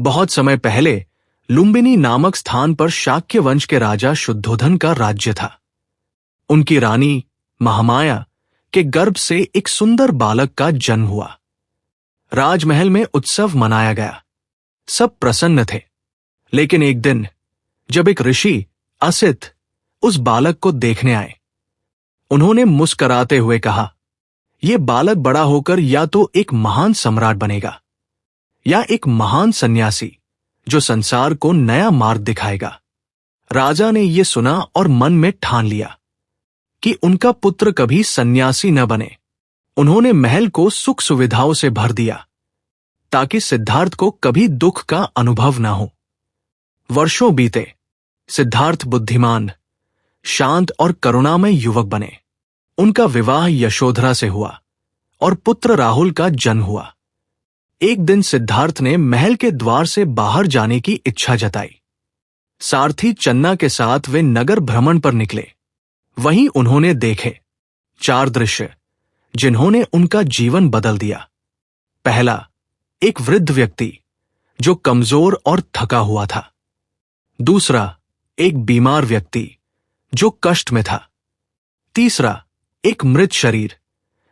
बहुत समय पहले लुम्बिनी नामक स्थान पर शाक्य वंश के राजा शुद्धोधन का राज्य था। उनकी रानी महामाया के गर्भ से एक सुंदर बालक का जन्म हुआ। राजमहल में उत्सव मनाया गया, सब प्रसन्न थे। लेकिन एक दिन जब एक ऋषि असित उस बालक को देखने आए, उन्होंने मुस्कराते हुए कहा, यह बालक बड़ा होकर या तो एक महान सम्राट बनेगा या एक महान सन्यासी जो संसार को नया मार्ग दिखाएगा। राजा ने यह सुना और मन में ठान लिया कि उनका पुत्र कभी सन्यासी न बने। उन्होंने महल को सुख सुविधाओं से भर दिया ताकि सिद्धार्थ को कभी दुख का अनुभव न हो। वर्षों बीते, सिद्धार्थ बुद्धिमान, शांत और करुणामय युवक बने। उनका विवाह यशोधरा से हुआ और पुत्र राहुल का जन्म हुआ। एक दिन सिद्धार्थ ने महल के द्वार से बाहर जाने की इच्छा जताई। सारथी चन्ना के साथ वे नगर भ्रमण पर निकले। वहीं उन्होंने देखे 4 दृश्य जिन्होंने उनका जीवन बदल दिया। पहला, एक वृद्ध व्यक्ति जो कमजोर और थका हुआ था। दूसरा, एक बीमार व्यक्ति जो कष्ट में था। तीसरा, एक मृत शरीर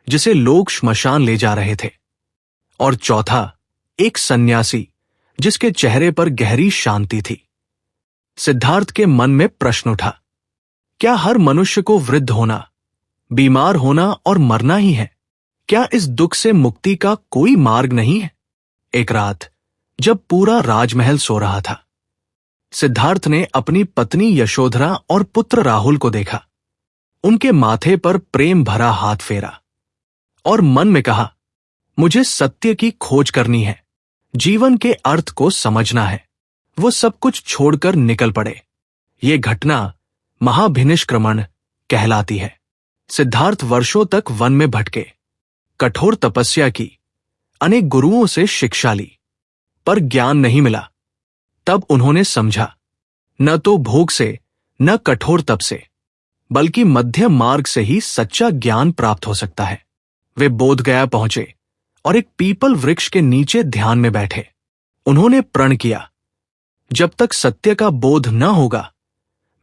जिसे लोग श्मशान ले जा रहे थे। और चौथा, एक सन्यासी जिसके चेहरे पर गहरी शांति थी। सिद्धार्थ के मन में प्रश्न उठा, क्या हर मनुष्य को वृद्ध होना, बीमार होना और मरना ही है? क्या इस दुख से मुक्ति का कोई मार्ग नहीं है? एक रात जब पूरा राजमहल सो रहा था, सिद्धार्थ ने अपनी पत्नी यशोधरा और पुत्र राहुल को देखा। उनके माथे पर प्रेम भरा हाथ फेरा और मन में कहा, मुझे सत्य की खोज करनी है, जीवन के अर्थ को समझना है। वो सब कुछ छोड़कर निकल पड़े। ये घटना महाभिनिष्क्रमण कहलाती है। सिद्धार्थ वर्षों तक वन में भटके, कठोर तपस्या की, अनेक गुरुओं से शिक्षा ली, पर ज्ञान नहीं मिला। तब उन्होंने समझा, न तो भोग से न कठोर तप से, बल्कि मध्यम मार्ग से ही सच्चा ज्ञान प्राप्त हो सकता है। वे बोधगया पहुंचे और एक पीपल वृक्ष के नीचे ध्यान में बैठे। उन्होंने प्रण किया, जब तक सत्य का बोध न होगा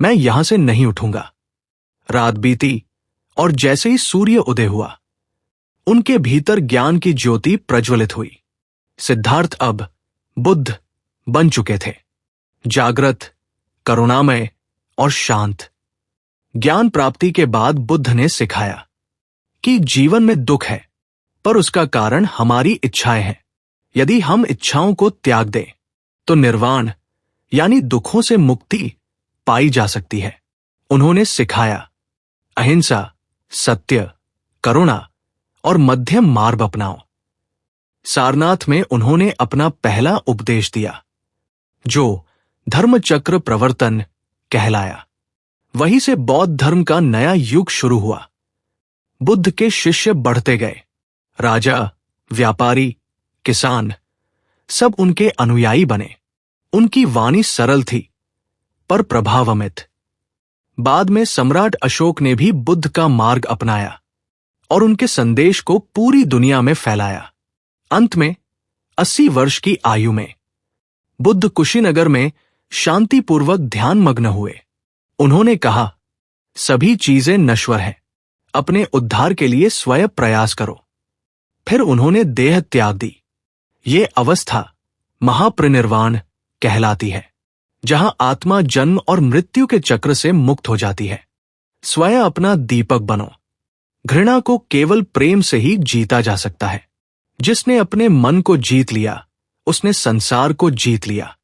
मैं यहां से नहीं उठूंगा। रात बीती और जैसे ही सूर्य उदय हुआ, उनके भीतर ज्ञान की ज्योति प्रज्वलित हुई। सिद्धार्थ अब बुद्ध बन चुके थे, जागृत, करुणामय और शांत। ज्ञान प्राप्ति के बाद बुद्ध ने सिखाया कि जीवन में दुख है, पर उसका कारण हमारी इच्छाएं हैं। यदि हम इच्छाओं को त्याग दें तो निर्वाण यानी दुखों से मुक्ति पाई जा सकती है। उन्होंने सिखाया, अहिंसा, सत्य, करुणा और मध्यम मार्ग अपनाओ। सारनाथ में उन्होंने अपना पहला उपदेश दिया, जो धर्मचक्र प्रवर्तन कहलाया। वहीं से बौद्ध धर्म का नया युग शुरू हुआ। बुद्ध के शिष्य बढ़ते गए। राजा, व्यापारी, किसान सब उनके अनुयायी बने। उनकी वाणी सरल थी पर प्रभावमित। बाद में सम्राट अशोक ने भी बुद्ध का मार्ग अपनाया और उनके संदेश को पूरी दुनिया में फैलाया। अंत में 80 वर्ष की आयु में बुद्ध कुशीनगर में शांतिपूर्वक ध्यानमग्न हुए। उन्होंने कहा, सभी चीजें नश्वर हैं, अपने उद्धार के लिए स्वयं प्रयास करो। फिर उन्होंने देह त्याग दी। ये अवस्था महापरिनिर्वाण कहलाती है, जहां आत्मा जन्म और मृत्यु के चक्र से मुक्त हो जाती है। स्वयं अपना दीपक बनो। घृणा को केवल प्रेम से ही जीता जा सकता है। जिसने अपने मन को जीत लिया, उसने संसार को जीत लिया।